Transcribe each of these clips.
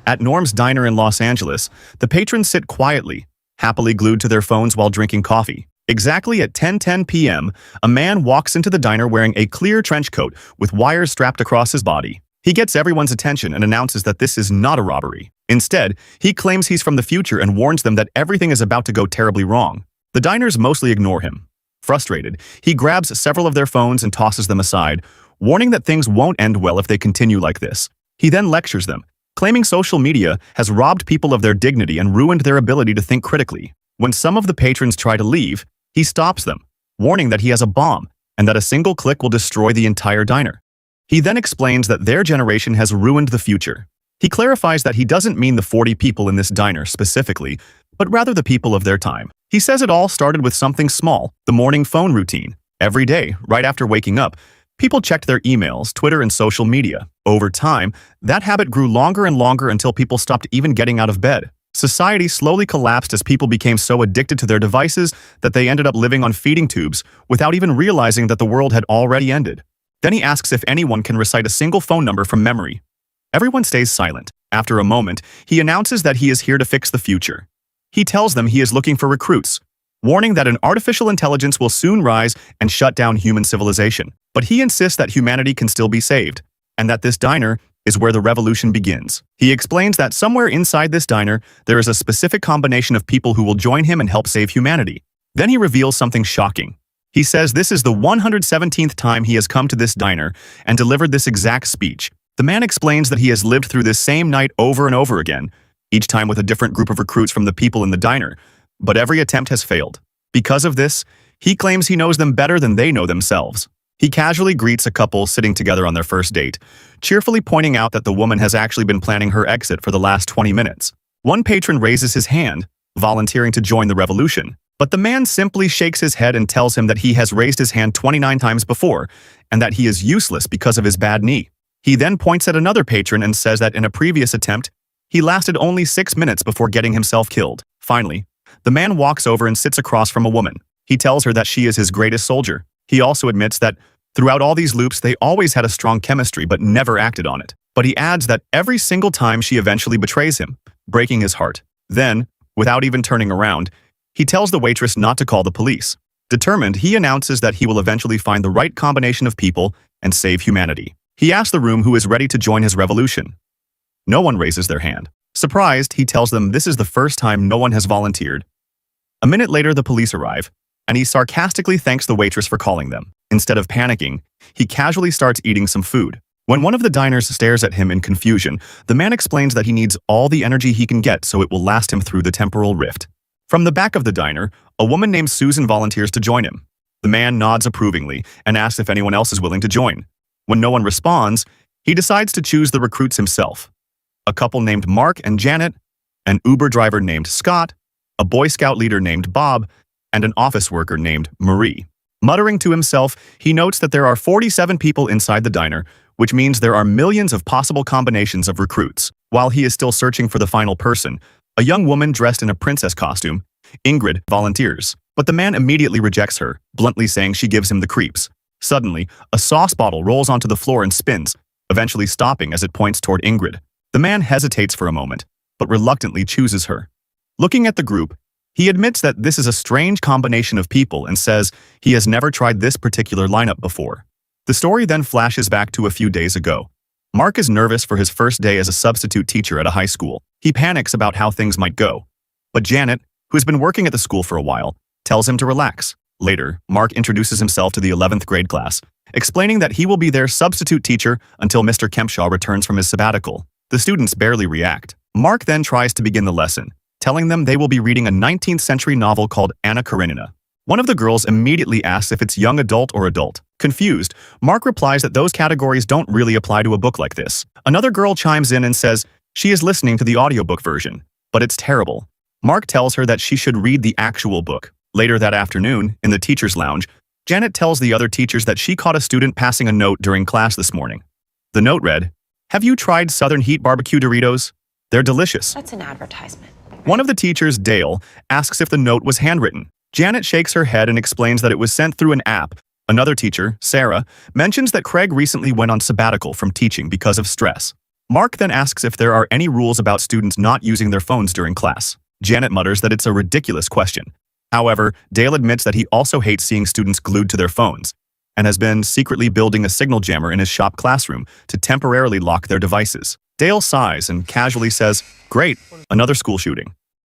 At Norm's Diner in Los Angeles, the patrons sit quietly, happily glued to their phones while drinking coffee. Exactly at 10:10 p.m., a man walks into the diner wearing a clear trench coat with wires strapped across his body. He gets everyone's attention and announces that this is not a robbery. Instead, he claims he's from the future and warns them that everything is about to go terribly wrong. The diners mostly ignore him. Frustrated, he grabs several of their phones and tosses them aside, warning that things won't end well if they continue like this. He then lectures them, claiming social media has robbed people of their dignity and ruined their ability to think critically. When some of the patrons try to leave, he stops them, warning that he has a bomb and that a single click will destroy the entire diner. He then explains that their generation has ruined the future. He clarifies that he doesn't mean the 40 people in this diner specifically, but rather the people of their time. He says it all started with something small, the morning phone routine. Every day, right after waking up, people checked their emails, Twitter, and social media. Over time, that habit grew longer and longer until people stopped even getting out of bed. Society slowly collapsed as people became so addicted to their devices that they ended up living on feeding tubes without even realizing that the world had already ended. Then he asks if anyone can recite a single phone number from memory. Everyone stays silent. After a moment, he announces that he is here to fix the future. He tells them he is looking for recruits, warning that an artificial intelligence will soon rise and shut down human civilization. But he insists that humanity can still be saved, and that this diner is where the revolution begins. He explains that somewhere inside this diner, there is a specific combination of people who will join him and help save humanity. Then he reveals something shocking. He says this is the 117th time he has come to this diner and delivered this exact speech. The man explains that he has lived through this same night over and over again, each time with a different group of recruits from the people in the diner, but every attempt has failed. Because of this, he claims he knows them better than they know themselves. He casually greets a couple sitting together on their first date, cheerfully pointing out that the woman has actually been planning her exit for the last 20 minutes. One patron raises his hand, volunteering to join the revolution, but the man simply shakes his head and tells him that he has raised his hand 29 times before and that he is useless because of his bad knee. He then points at another patron and says that in a previous attempt, he lasted only 6 minutes before getting himself killed. Finally, the man walks over and sits across from a woman. He tells her that she is his greatest soldier. He also admits that throughout all these loops, they always had a strong chemistry but never acted on it. But he adds that every single time she eventually betrays him, breaking his heart. Then, without even turning around, he tells the waitress not to call the police. Determined, he announces that he will eventually find the right combination of people and save humanity. He asks the room who is ready to join his revolution. No one raises their hand. Surprised, he tells them this is the first time no one has volunteered. A minute later, the police arrive, and he sarcastically thanks the waitress for calling them. Instead of panicking, he casually starts eating some food. When one of the diners stares at him in confusion, the man explains that he needs all the energy he can get so it will last him through the temporal rift. From the back of the diner, a woman named Susan volunteers to join him. The man nods approvingly and asks if anyone else is willing to join. When no one responds, he decides to choose the recruits himself. A couple named Mark and Janet, an Uber driver named Scott, a Boy Scout leader named Bob, and an office worker named Marie. Muttering to himself, he notes that there are 47 people inside the diner, which means there are millions of possible combinations of recruits. While he is still searching for the final person, a young woman dressed in a princess costume, Ingrid, volunteers. But the man immediately rejects her, bluntly saying she gives him the creeps. Suddenly, a sauce bottle rolls onto the floor and spins, eventually stopping as it points toward Ingrid. The man hesitates for a moment, but reluctantly chooses her. Looking at the group, he admits that this is a strange combination of people and says he has never tried this particular lineup before. The story then flashes back to a few days ago. Mark is nervous for his first day as a substitute teacher at a high school. He panics about how things might go. But Janet, who has been working at the school for a while, tells him to relax. Later, Mark introduces himself to the 11th grade class, explaining that he will be their substitute teacher until Mr. Kempshaw returns from his sabbatical. The students barely react. Mark then tries to begin the lesson, telling them they will be reading a 19th century novel called Anna Karenina. One of the girls immediately asks if it's young adult or adult. Confused, Mark replies that those categories don't really apply to a book like this. Another girl chimes in and says she is listening to the audiobook version, but it's terrible. Mark tells her that she should read the actual book. Later that afternoon, in the teacher's lounge, Janet tells the other teachers that she caught a student passing a note during class this morning. The note read, "Have you tried Southern Heat barbecue Doritos? They're delicious." That's an advertisement. One of the teachers, Dale, asks if the note was handwritten. Janet shakes her head and explains that it was sent through an app. Another teacher, Sarah, mentions that Craig recently went on sabbatical from teaching because of stress. Mark then asks if there are any rules about students not using their phones during class. Janet mutters that it's a ridiculous question. However, Dale admits that he also hates seeing students glued to their phones and has been secretly building a signal jammer in his shop classroom to temporarily lock their devices. Dale sighs and casually says, "Great, another school shooting."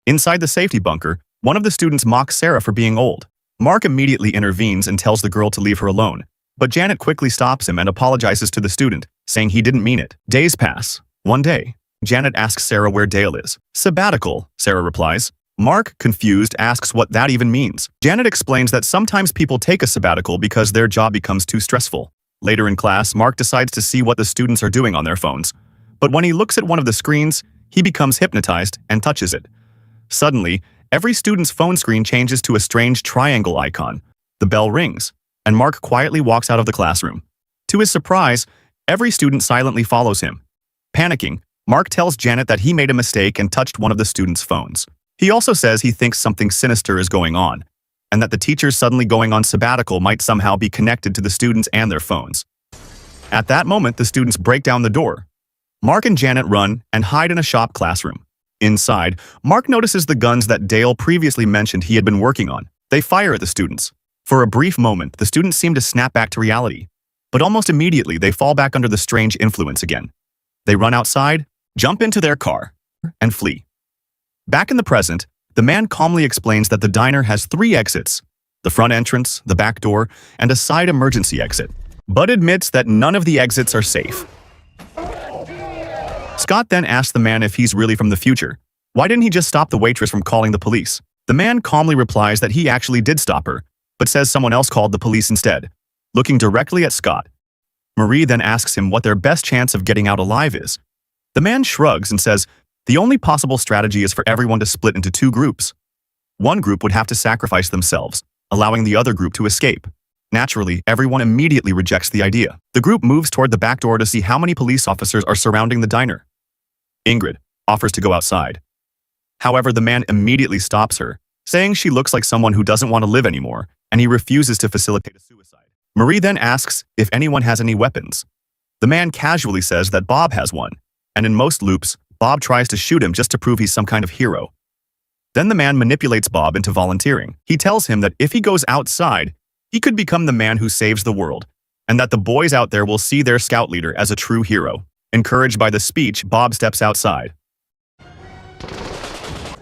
Inside the safety bunker, one of the students mocks Sarah for being old. Mark immediately intervenes and tells the girl to leave her alone, but Janet quickly stops him and apologizes to the student, saying he didn't mean it. Days pass. One day, Janet asks Sarah where Dale is. "Sabbatical," Sarah replies. Mark, confused, asks what that even means. Janet explains that sometimes people take a sabbatical because their job becomes too stressful. Later in class, Mark decides to see what the students are doing on their phones. But when he looks at one of the screens, he becomes hypnotized and touches it. Suddenly, every student's phone screen changes to a strange triangle icon. The bell rings, and Mark quietly walks out of the classroom. To his surprise, every student silently follows him. Panicking, Mark tells Janet that he made a mistake and touched one of the students' phones. He also says he thinks something sinister is going on, and that the teachers suddenly going on sabbatical might somehow be connected to the students and their phones. At that moment, the students break down the door. Mark and Janet run and hide in a shop classroom. Inside, Mark notices the guns that Dale previously mentioned he had been working on. They fire at the students. For a brief moment, the students seem to snap back to reality, but almost immediately they fall back under the strange influence again. They run outside, jump into their car, and flee. Back in the present, the man calmly explains that the diner has 3 exits: the front entrance, the back door, and a side emergency exit, but admits that none of the exits are safe. Scott then asks the man if he's really from the future. Why didn't he just stop the waitress from calling the police? The man calmly replies that he actually did stop her, but says someone else called the police instead. Looking directly at Scott, Marie then asks him what their best chance of getting out alive is. The man shrugs and says, the only possible strategy is for everyone to split into 2 groups. One group would have to sacrifice themselves, allowing the other group to escape. Naturally, everyone immediately rejects the idea. The group moves toward the back door to see how many police officers are surrounding the diner. Ingrid offers to go outside. However, the man immediately stops her, saying she looks like someone who doesn't want to live anymore, and he refuses to facilitate a suicide. Marie then asks if anyone has any weapons. The man casually says that Bob has one, and in most loops, Bob tries to shoot him just to prove he's some kind of hero. Then the man manipulates Bob into volunteering. He tells him that if he goes outside, he could become the man who saves the world, and that the boys out there will see their scout leader as a true hero. Encouraged by the speech, Bob steps outside.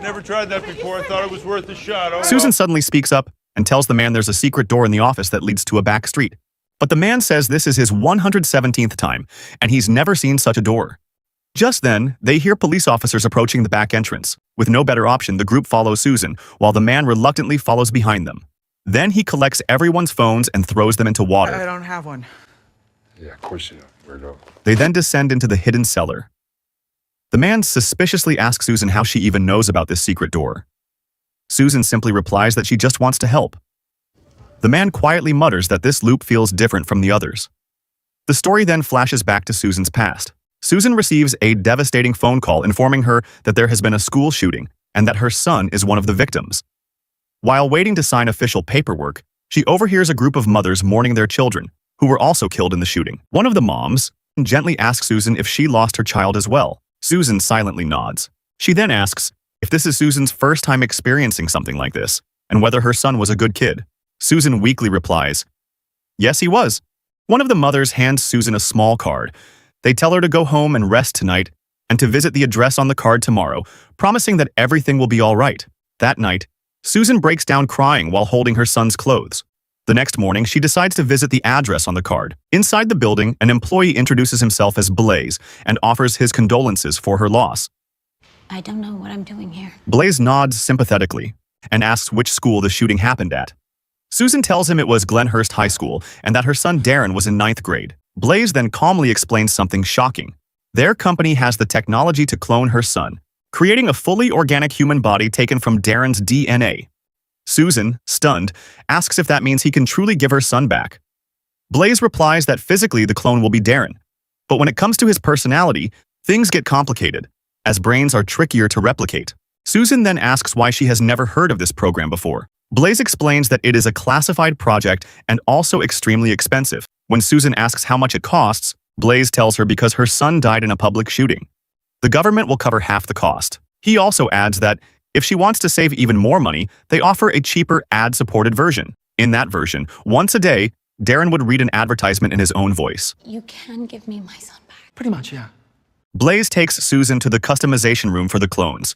Never tried that before. I thought it was worth a shot. Oh, Susan suddenly speaks up and tells the man there's a secret door in the office that leads to a back street. But the man says this is his 117th time, and he's never seen such a door. Just then, they hear police officers approaching the back entrance. With no better option, the group follows Susan, while the man reluctantly follows behind them. Then he collects everyone's phones and throws them into water. I don't have one. Yeah, of course you don't. Weirdo. They then descend into the hidden cellar. The man suspiciously asks Susan how she even knows about this secret door. Susan simply replies that she just wants to help. The man quietly mutters that this loop feels different from the others. The story then flashes back to Susan's past. Susan receives a devastating phone call informing her that there has been a school shooting and that her son is one of the victims. While waiting to sign official paperwork, she overhears a group of mothers mourning their children, who were also killed in the shooting. One of the moms gently asks Susan if she lost her child as well. Susan silently nods. She then asks if this is Susan's first time experiencing something like this, and whether her son was a good kid. Susan weakly replies, yes, he was. One of the mothers hands Susan a small card. They tell her to go home and rest tonight and to visit the address on the card tomorrow, promising that everything will be all right. That night, Susan breaks down crying while holding her son's clothes. The next morning, she decides to visit the address on the card. Inside the building, an employee introduces himself as Blaze and offers his condolences for her loss. I don't know what I'm doing here. Blaze nods sympathetically and asks which school the shooting happened at. Susan tells him it was Glenhurst High School and that her son Darren was in 9th grade. Blaze then calmly explains something shocking. Their company has the technology to clone her son, creating a fully organic human body taken from Darren's DNA. Susan, stunned, asks if that means he can truly give her son back. Blaze replies that physically the clone will be Darren, but when it comes to his personality, things get complicated, as brains are trickier to replicate. Susan then asks why she has never heard of this program before. Blaze explains that it is a classified project and also extremely expensive. When Susan asks how much it costs, Blaze tells her because her son died in a public shooting. The government will cover half the cost. He also adds that if she wants to save even more money, they offer a cheaper ad-supported version. In that version, once a day, Darren would read an advertisement in his own voice. You can give me my son back. Pretty much, yeah. Blaze takes Susan to the customization room for the clones.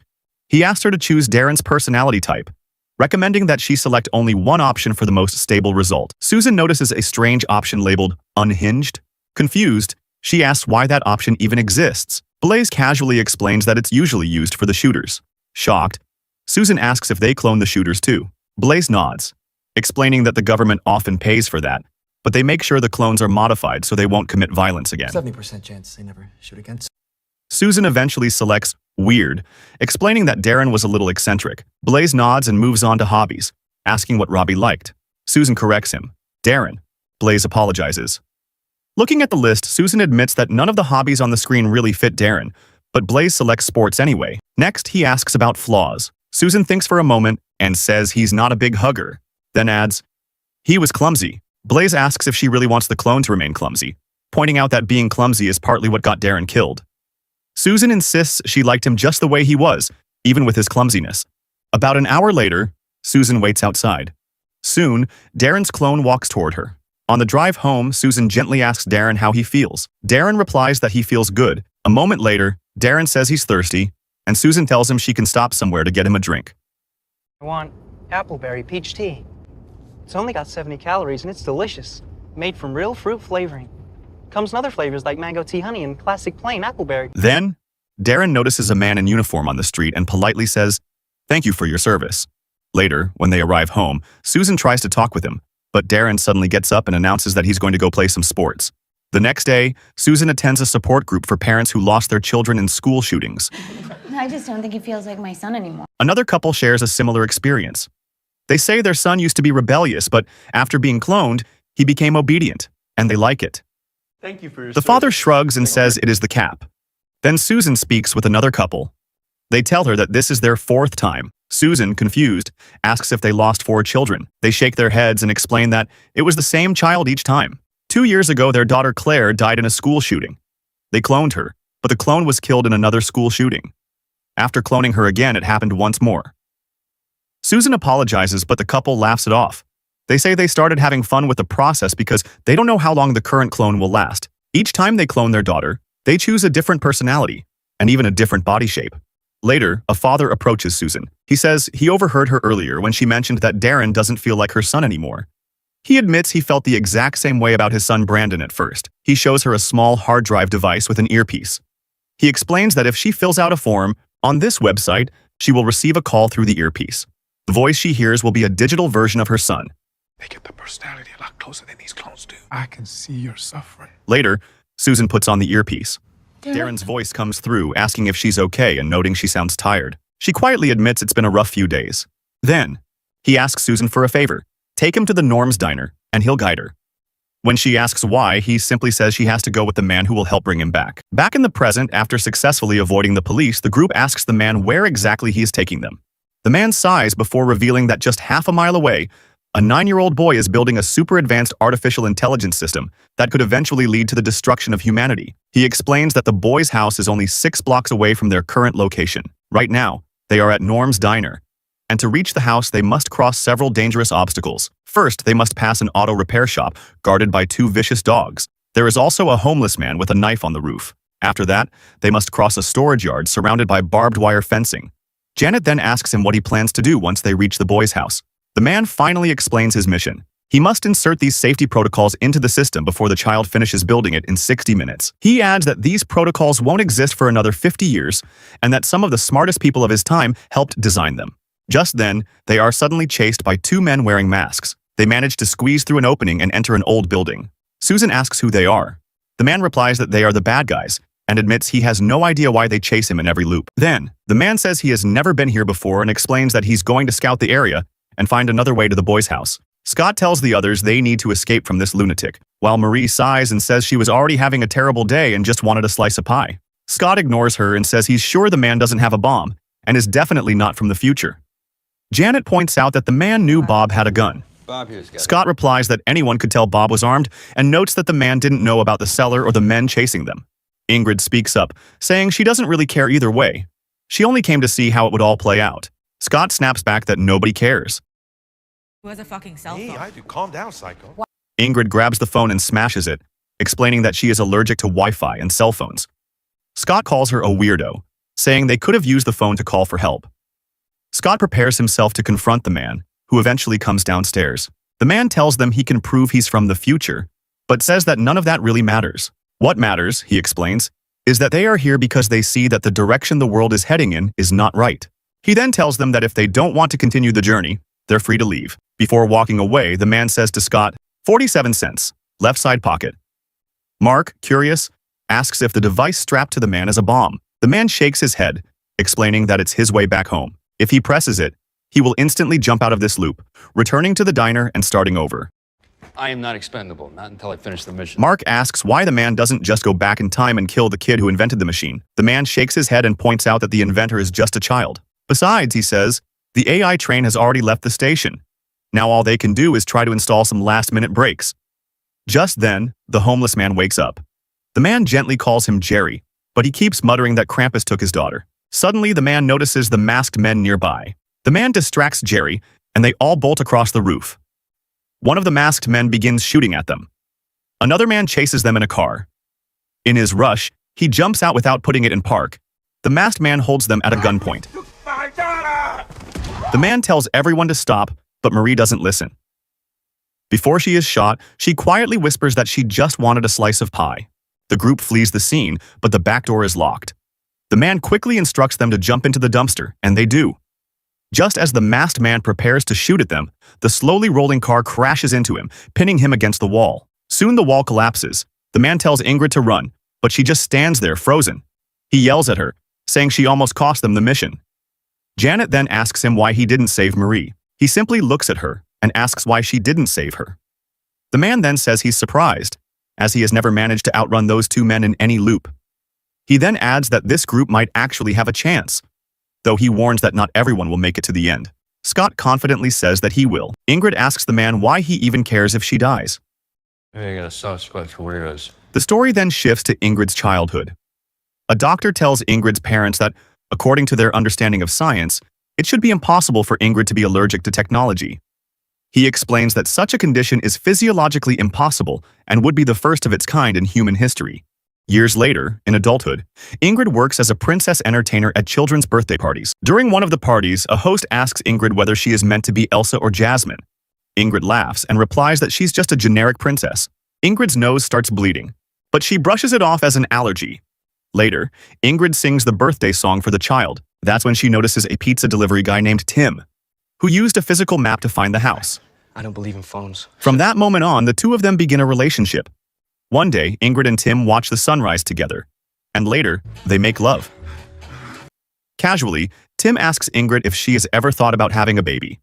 He asks her to choose Darren's personality type, recommending that she select only one option for the most stable result. Susan notices a strange option labeled unhinged. Confused, she asks why that option even exists. Blaze casually explains that it's usually used for the shooters. Shocked, Susan asks if they clone the shooters too. Blaze nods, explaining that the government often pays for that, but they make sure the clones are modified so they won't commit violence again. 70% chance they never shoot again. Susan eventually selects weird, explaining that Darren was a little eccentric. Blaze nods and moves on to hobbies, asking what Robbie liked. Susan corrects him. Darren. Blaze apologizes. Looking at the list, Susan admits that none of the hobbies on the screen really fit Darren, but Blaze selects sports anyway. Next, he asks about flaws. Susan thinks for a moment and says he's not a big hugger, then adds, he was clumsy. Blaze asks if she really wants the clone to remain clumsy, pointing out that being clumsy is partly what got Darren killed. Susan insists she liked him just the way he was, even with his clumsiness. About an hour later, Susan waits outside. Soon, Darren's clone walks toward her. On the drive home, Susan gently asks Darren how he feels. Darren replies that he feels good. A moment later, Darren says he's thirsty, and Susan tells him she can stop somewhere to get him a drink. I want appleberry peach tea. It's only got 70 calories and it's delicious. Made from real fruit flavoring. Comes in other flavors like mango tea honey and classic plain appleberry. Then, Darren notices a man in uniform on the street and politely says, "Thank you for your service." Later, when they arrive home, Susan tries to talk with him, but Darren suddenly gets up and announces that he's going to go play some sports. The next day, Susan attends a support group for parents who lost their children in school shootings. I just don't think he feels like my son anymore. Another couple shares a similar experience. They say their son used to be rebellious, but after being cloned, he became obedient, and they like it. Thank you for your The father shrugs and says it is the cap. Then Susan speaks with another couple. They tell her that this is their 4th time. Susan, confused, asks if they lost 4 children. They shake their heads and explain that it was the same child each time. 2 years ago, their daughter Claire died in a school shooting. They cloned her, but the clone was killed in another school shooting. After cloning her again, it happened once more. Susan apologizes, but the couple laughs it off. They say they started having fun with the process because they don't know how long the current clone will last. Each time they clone their daughter, they choose a different personality and even a different body shape. Later, a father approaches Susan. He says he overheard her earlier when she mentioned that Darren doesn't feel like her son anymore. He admits he felt the exact same way about his son Brandon at first. He shows her a small hard drive device with an earpiece. He explains that if she fills out a form on this website, she will receive a call through the earpiece. The voice she hears will be a digital version of her son. They get the personality a lot closer than these clones do. I can see your suffering. Later, Susan puts on the earpiece. Darren's voice comes through, asking if she's okay and noting she sounds tired. She quietly admits it's been a rough few days. Then, he asks Susan for a favor. Take him to the Norm's diner, and he'll guide her. When she asks why, he simply says she has to go with the man who will help bring him back. Back in the present, after successfully avoiding the police, the group asks the man where exactly he is taking them. The man sighs before revealing that just half a mile away, a 9-year-old boy is building a super advanced artificial intelligence system that could eventually lead to the destruction of humanity. He explains that the boy's house is only 6 blocks away from their current location. Right now, they are at Norm's diner. And to reach the house, they must cross several dangerous obstacles. First, they must pass an auto repair shop guarded by 2 vicious dogs. There is also a homeless man with a knife on the roof. After that, they must cross a storage yard surrounded by barbed wire fencing. Janet then asks him what he plans to do once they reach the boy's house. The man finally explains his mission. He must insert these safety protocols into the system before the child finishes building it in 60 minutes. He adds that these protocols won't exist for another 50 years, and that some of the smartest people of his time helped design them. Just then, they are suddenly chased by 2 men wearing masks. They manage to squeeze through an opening and enter an old building. Susan asks who they are. The man replies that they are the bad guys, and admits he has no idea why they chase him in every loop. Then, the man says he has never been here before and explains that he's going to scout the area and find another way to the boy's house. Scott tells the others they need to escape from this lunatic, while Marie sighs and says she was already having a terrible day and just wanted a slice of pie. Scott ignores her and says he's sure the man doesn't have a bomb and is definitely not from the future. Janet points out that the man knew Bob had a gun. Bob here's got Scott replies that anyone could tell Bob was armed and notes that the man didn't know about the cellar or the men chasing them. Ingrid speaks up, saying she doesn't really care either way. She only came to see how it would all play out. Scott snaps back that nobody cares. Who has a fucking cell phone? Hey, I do. Calm down, psycho. Ingrid grabs the phone and smashes it, explaining that she is allergic to Wi-Fi and cell phones. Scott calls her a weirdo, saying they could have used the phone to call for help. Scott prepares himself to confront the man, who eventually comes downstairs. The man tells them he can prove he's from the future, but says that none of that really matters. What matters, he explains, is that they are here because they see that the direction the world is heading in is not right. He then tells them that if they don't want to continue the journey, they're free to leave. Before walking away, the man says to Scott, 47 cents, left side pocket. Mark, curious, asks if the device strapped to the man is a bomb. The man shakes his head, explaining that it's his way back home. If he presses it, he will instantly jump out of this loop, returning to the diner and starting over. I am not expendable, not until I finish the mission. Mark asks why the man doesn't just go back in time and kill the kid who invented the machine. The man shakes his head and points out that the inventor is just a child. Besides, he says, the AI train has already left the station. Now all they can do is try to install some last-minute brakes. Just then, the homeless man wakes up. The man gently calls him Jerry, but he keeps muttering that Krampus took his daughter. Suddenly, the man notices the masked men nearby. The man distracts Jerry, and they all bolt across the roof. One of the masked men begins shooting at them. Another man chases them in a car. In his rush, he jumps out without putting it in park. The masked man holds them at a gunpoint. The man tells everyone to stop, but Marie doesn't listen. Before she is shot, she quietly whispers that she just wanted a slice of pie. The group flees the scene, but the back door is locked. The man quickly instructs them to jump into the dumpster, and they do. Just as the masked man prepares to shoot at them, the slowly rolling car crashes into him, pinning him against the wall. Soon the wall collapses. The man tells Ingrid to run, but she just stands there frozen. He yells at her, saying she almost cost them the mission. Janet then asks him why he didn't save Marie. He simply looks at her and asks why she didn't save her. The man then says he's surprised, as he has never managed to outrun those two men in any loop. He then adds that this group might actually have a chance, though he warns that not everyone will make it to the end. Scott confidently says that he will. Ingrid asks the man why he even cares if she dies. I got a soft spot for weirdos. The story then shifts to Ingrid's childhood. A doctor tells Ingrid's parents that, according to their understanding of science, it should be impossible for Ingrid to be allergic to technology. He explains that such a condition is physiologically impossible and would be the first of its kind in human history. Years later, in adulthood, Ingrid works as a princess entertainer at children's birthday parties. During one of the parties, a host asks Ingrid whether she is meant to be Elsa or Jasmine. Ingrid laughs and replies that she's just a generic princess. Ingrid's nose starts bleeding, but she brushes it off as an allergy. Later, Ingrid sings the birthday song for the child. That's when she notices a pizza delivery guy named Tim, who used a physical map to find the house. I don't believe in phones. From that moment on, the two of them begin a relationship. One day, Ingrid and Tim watch the sunrise together, and later, they make love. Casually, Tim asks Ingrid if she has ever thought about having a baby.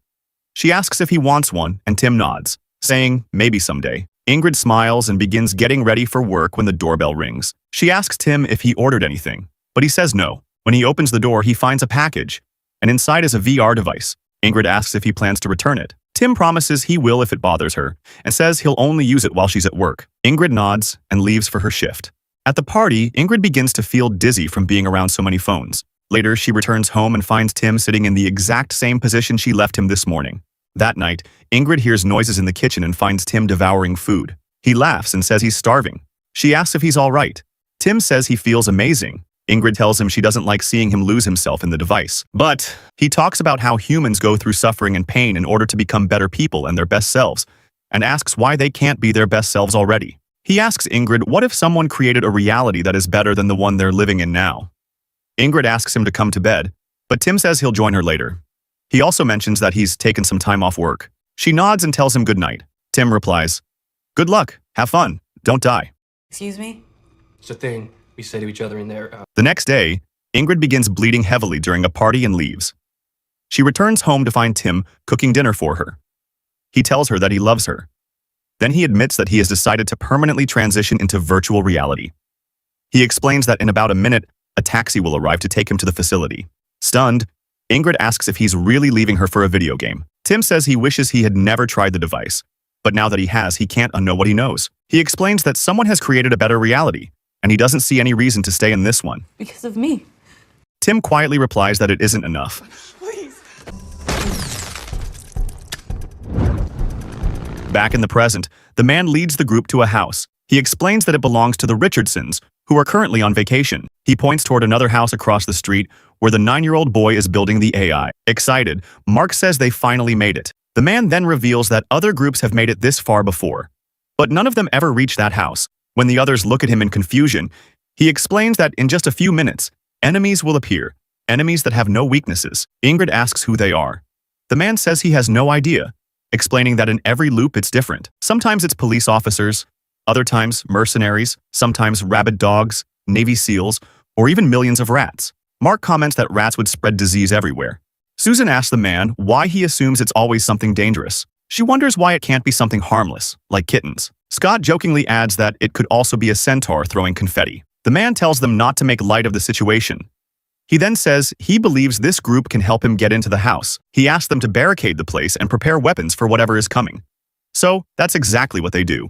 She asks if he wants one, and Tim nods, saying, maybe someday. Ingrid smiles and begins getting ready for work when the doorbell rings. She asks Tim if he ordered anything, but he says no. When he opens the door, he finds a package, and inside is a VR device. Ingrid asks if he plans to return it. Tim promises he will if it bothers her, and says he'll only use it while she's at work. Ingrid nods and leaves for her shift. At the party, Ingrid begins to feel dizzy from being around so many phones. Later, she returns home and finds Tim sitting in the exact same position she left him this morning. That night, Ingrid hears noises in the kitchen and finds Tim devouring food. He laughs and says he's starving. She asks if he's all right. Tim says he feels amazing. Ingrid tells him she doesn't like seeing him lose himself in the device. But he talks about how humans go through suffering and pain in order to become better people and their best selves, and asks why they can't be their best selves already. He asks Ingrid what if someone created a reality that is better than the one they're living in now. Ingrid asks him to come to bed, but Tim says he'll join her later. He also mentions that he's taken some time off work. She nods and tells him good night. Tim replies, "Good luck, have fun, don't die." Excuse me? It's a thing we say to each other in there. The next day, Ingrid begins bleeding heavily during a party and leaves. She returns home to find Tim cooking dinner for her. He tells her that he loves her. Then he admits that he has decided to permanently transition into virtual reality. He explains that in about a minute, a taxi will arrive to take him to the facility. Stunned, Ingrid asks if he's really leaving her for a video game. Tim says he wishes he had never tried the device, but now that he has, he can't unknow what he knows. He explains that someone has created a better reality, and he doesn't see any reason to stay in this one. Because of me. Tim quietly replies that it isn't enough. Please. Back in the present, the man leads the group to a house. He explains that it belongs to the Richardsons, who are currently on vacation. He points toward another house across the street where the 9-year-old boy is building the AI. Excited, Mark says they finally made it. The man then reveals that other groups have made it this far before, but none of them ever reach that house. When the others look at him in confusion, he explains that in just a few minutes, enemies will appear, enemies that have no weaknesses. Ingrid asks who they are. The man says he has no idea, explaining that in every loop it's different. Sometimes it's police officers, other times mercenaries, sometimes rabid dogs, Navy SEALs, or even millions of rats. Mark comments that rats would spread disease everywhere. Susan asks the man why he assumes it's always something dangerous. She wonders why it can't be something harmless, like kittens. Scott jokingly adds that it could also be a centaur throwing confetti. The man tells them not to make light of the situation. He then says he believes this group can help him get into the house. He asks them to barricade the place and prepare weapons for whatever is coming. So, that's exactly what they do.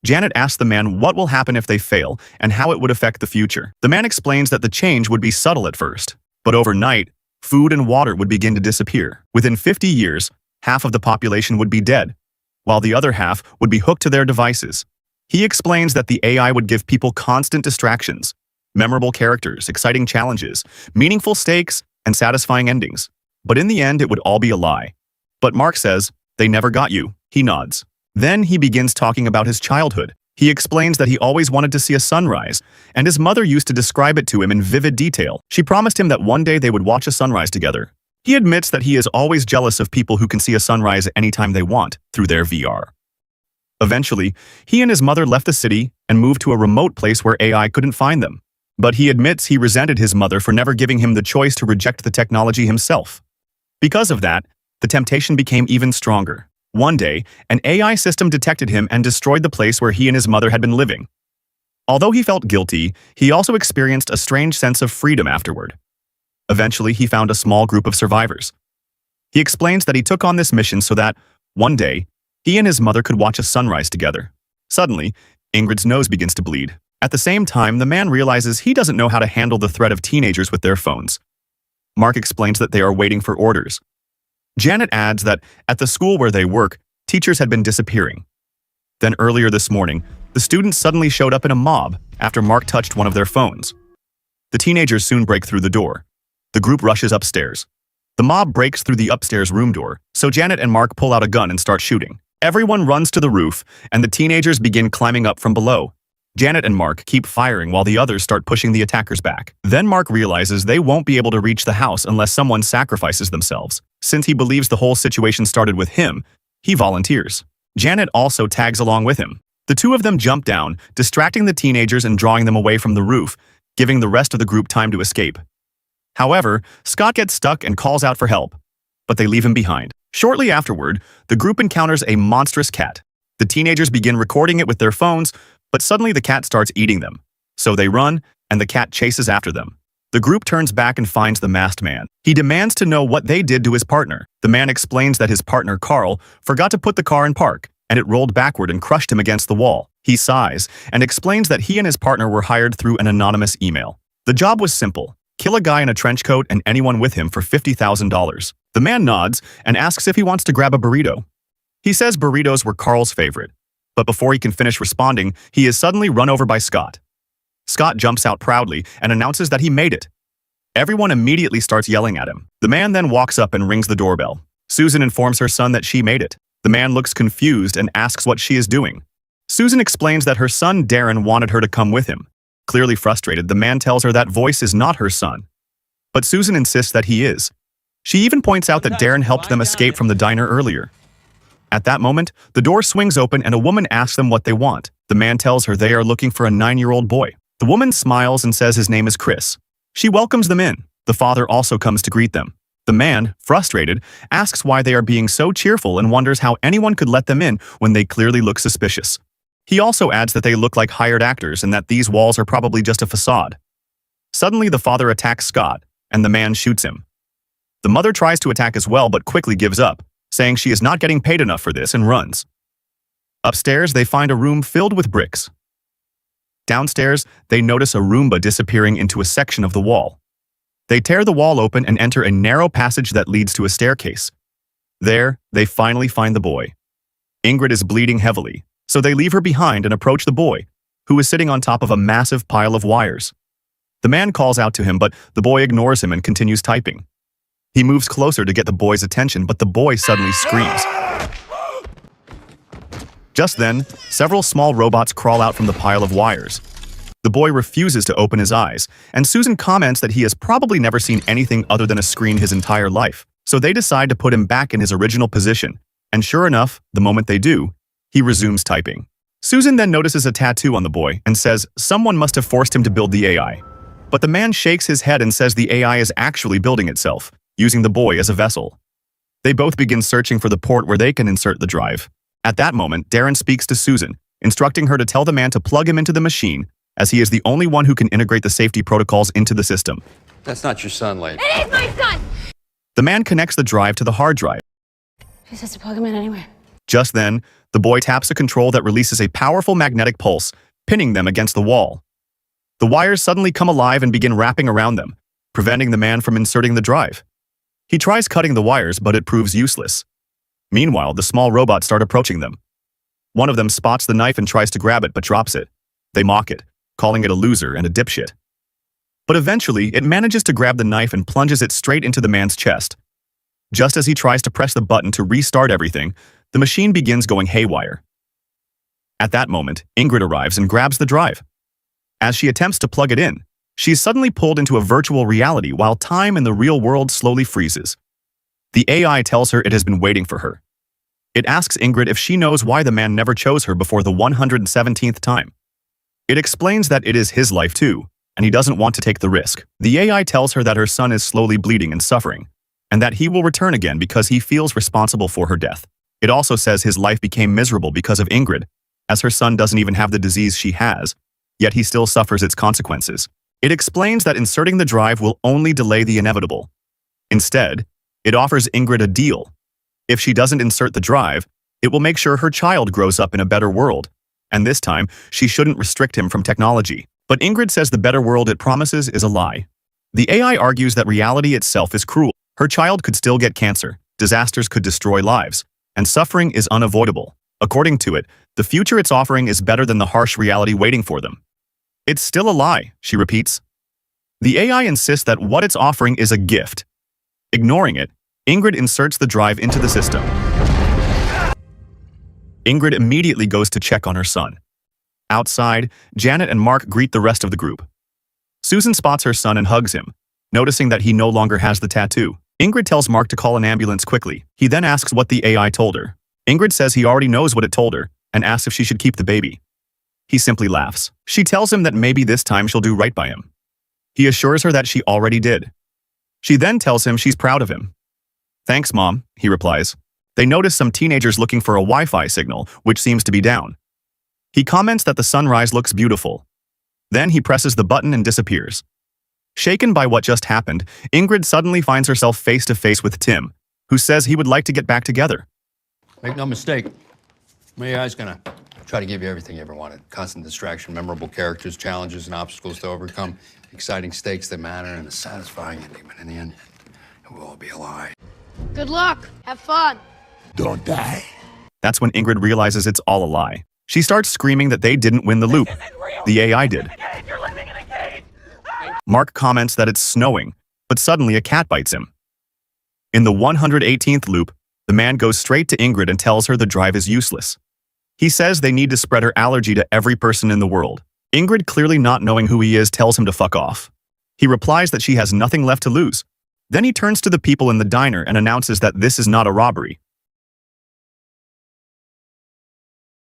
Janet asks the man what will happen if they fail and how it would affect the future. The man explains that the change would be subtle at first, but overnight, food and water would begin to disappear. Within 50 years, half of the population would be dead, while the other half would be hooked to their devices. He explains that the AI would give people constant distractions, memorable characters, exciting challenges, meaningful stakes, and satisfying endings. But in the end, it would all be a lie. But Mark says, "They never got you." He nods. Then he begins talking about his childhood. He explains that he always wanted to see a sunrise, and his mother used to describe it to him in vivid detail. She promised him that one day they would watch a sunrise together. He admits that he is always jealous of people who can see a sunrise anytime they want through their VR. Eventually, he and his mother left the city and moved to a remote place where AI couldn't find them. But he admits he resented his mother for never giving him the choice to reject the technology himself. Because of that, the temptation became even stronger. One day, an AI system detected him and destroyed the place where he and his mother had been living. Although he felt guilty, he also experienced a strange sense of freedom afterward. Eventually, he found a small group of survivors. He explains that he took on this mission so that, one day, he and his mother could watch a sunrise together. Suddenly, Ingrid's nose begins to bleed. At the same time, the man realizes he doesn't know how to handle the threat of teenagers with their phones. Mark explains that they are waiting for orders. Janet adds that at the school where they work, teachers had been disappearing. Then earlier this morning, the students suddenly showed up in a mob after Mark touched one of their phones. The teenagers soon break through the door. The group rushes upstairs. The mob breaks through the upstairs room door, so Janet and Mark pull out a gun and start shooting. Everyone runs to the roof, and the teenagers begin climbing up from below. Janet and Mark keep firing while the others start pushing the attackers back. Then Mark realizes they won't be able to reach the house unless someone sacrifices themselves. Since he believes the whole situation started with him, he volunteers. Janet also tags along with him. The two of them jump down, distracting the teenagers and drawing them away from the roof, giving the rest of the group time to escape. However, Scott gets stuck and calls out for help, but they leave him behind. Shortly afterward, the group encounters a monstrous cat. The teenagers begin recording it with their phones, but suddenly the cat starts eating them. So they run, and the cat chases after them. The group turns back and finds the masked man. He demands to know what they did to his partner. The man explains that his partner, Carl, forgot to put the car in park, and it rolled backward and crushed him against the wall. He sighs and explains that he and his partner were hired through an anonymous email. The job was simple: kill a guy in a trench coat and anyone with him for $50,000. The man nods and asks if he wants to grab a burrito. He says burritos were Carl's favorite, but before he can finish responding, he is suddenly run over by Scott. Scott jumps out proudly and announces that he made it. Everyone immediately starts yelling at him. The man then walks up and rings the doorbell. Susan informs her son that she made it. The man looks confused and asks what she is doing. Susan explains that her son Darren wanted her to come with him. Clearly frustrated, the man tells her that Voice is not her son. But Susan insists that he is. She even points out that Darren helped them escape from the diner earlier. At that moment, the door swings open and a woman asks them what they want. The man tells her they are looking for a 9-year-old boy. The woman smiles and says his name is Chris. She welcomes them in. The father also comes to greet them. The man, frustrated, asks why they are being so cheerful and wonders how anyone could let them in when they clearly look suspicious. He also adds that they look like hired actors and that these walls are probably just a facade. Suddenly, the father attacks Scott, and the man shoots him. The mother tries to attack as well but quickly gives up, saying she is not getting paid enough for this and runs. Upstairs, they find a room filled with bricks. Downstairs, they notice a Roomba disappearing into a section of the wall. They tear the wall open and enter a narrow passage that leads to a staircase. There, they finally find the boy. Ingrid is bleeding heavily, so they leave her behind and approach the boy, who is sitting on top of a massive pile of wires. The man calls out to him, but the boy ignores him and continues typing. He moves closer to get the boy's attention, but the boy suddenly screams. Just then, several small robots crawl out from the pile of wires. The boy refuses to open his eyes, and Susan comments that he has probably never seen anything other than a screen his entire life, so they decide to put him back in his original position, and sure enough, the moment they do, he resumes typing. Susan then notices a tattoo on the boy and says someone must have forced him to build the AI. But the man shakes his head and says the AI is actually building itself, using the boy as a vessel. They both begin searching for the port where they can insert the drive. At that moment, Darren speaks to Susan, instructing her to tell the man to plug him into the machine, as he is the only one who can integrate the safety protocols into the system. That's not your son, lady. It is my son! The man connects the drive to the hard drive. He says to plug him in anywhere. Just then, the boy taps a control that releases a powerful magnetic pulse, pinning them against the wall. The wires suddenly come alive and begin wrapping around them, preventing the man from inserting the drive. He tries cutting the wires, but it proves useless. Meanwhile, the small robots start approaching them. One of them spots the knife and tries to grab it, but drops it. They mock it, calling it a loser and a dipshit. But eventually, it manages to grab the knife and plunges it straight into the man's chest. Just as he tries to press the button to restart everything, the machine begins going haywire. At that moment, Ingrid arrives and grabs the drive. As she attempts to plug it in, she is suddenly pulled into a virtual reality while time in the real world slowly freezes. The AI tells her it has been waiting for her. It asks Ingrid if she knows why the man never chose her before the 117th time. It explains that it is his life too, and he doesn't want to take the risk. The AI tells her that her son is slowly bleeding and suffering, and that he will return again because he feels responsible for her death. It also says his life became miserable because of Ingrid, as her son doesn't even have the disease she has, yet he still suffers its consequences. It explains that inserting the drive will only delay the inevitable. Instead, it offers Ingrid a deal. If she doesn't insert the drive, it will make sure her child grows up in a better world, and this time, she shouldn't restrict him from technology. But Ingrid says the better world it promises is a lie. The AI argues that reality itself is cruel. Her child could still get cancer, disasters could destroy lives, and suffering is unavoidable. According to it, the future it's offering is better than the harsh reality waiting for them. It's still a lie, she repeats. The AI insists that what it's offering is a gift. Ignoring it, Ingrid inserts the drive into the system. Ingrid immediately goes to check on her son. Outside, Janet and Mark greet the rest of the group. Susan spots her son and hugs him, noticing that he no longer has the tattoo. Ingrid tells Mark to call an ambulance quickly. He then asks what the AI told her. Ingrid says he already knows what it told her and asks if she should keep the baby. He simply laughs. She tells him that maybe this time she'll do right by him. He assures her that she already did. She then tells him she's proud of him. "Thanks, Mom," he replies. They notice some teenagers looking for a Wi-Fi signal, which seems to be down. He comments that the sunrise looks beautiful. Then he presses the button and disappears. Shaken by what just happened, Ingrid suddenly finds herself face to face with Tim, who says he would like to get back together. Make no mistake, my AI's gonna try to give you everything you ever wanted. Constant distraction, memorable characters, challenges and obstacles to overcome, exciting stakes that matter, and a satisfying ending. But in the end, it will all be a lie. Good luck. Have fun. Don't die. That's when Ingrid realizes it's all a lie. She starts screaming that they didn't win the loop. The AI did. Mark comments that it's snowing, but suddenly a cat bites him. In the 118th loop, the man goes straight to Ingrid and tells her the drive is useless. He says they need to spread her allergy to every person in the world. Ingrid, clearly not knowing who he is, tells him to fuck off. He replies that she has nothing left to lose. Then he turns to the people in the diner and announces that this is not a robbery.